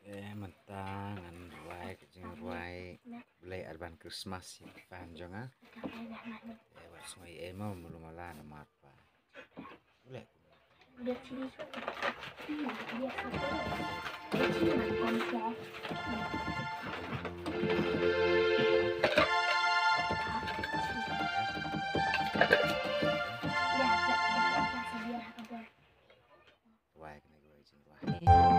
mentang an ruai kejeng ruai belai arban Christmas ya fan jonga wat semai emo mulu mala na mapa boleh biar sini biar satu ruai kena ruai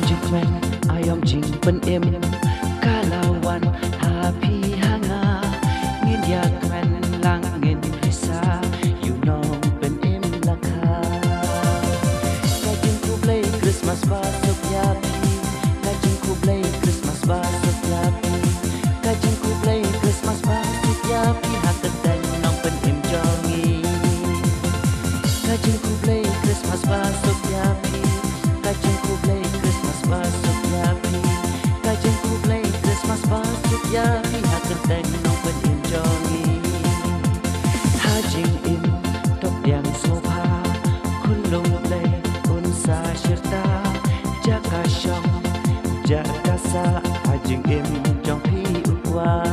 jeng ruai ayom jing pen em kalawan happy hanga ngin ya kwen lang ngin bisa you know pen em laka kajing ku play Christmas basuk yapi kajing ku play Christmas basuk yapi kajing ku play Christmas basuk yapi hakat dan nong pen em jongi kajing ku play Christmas basuk yapi kajing ku play Christmas basuk yapi kajing ku play Christmas basuk yapi hakat dan nong pen em jongi hajing im top yang sopa kulung play unsa syirta jaka syong jaka sa hajing im jong pi ukwa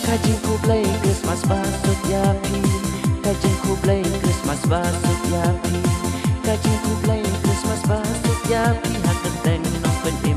kajing ku play Christmas basuk yapi kajing ku play Christmas basuk yapi kajing ku play Christmas basuk yapi hakat dan nong pen em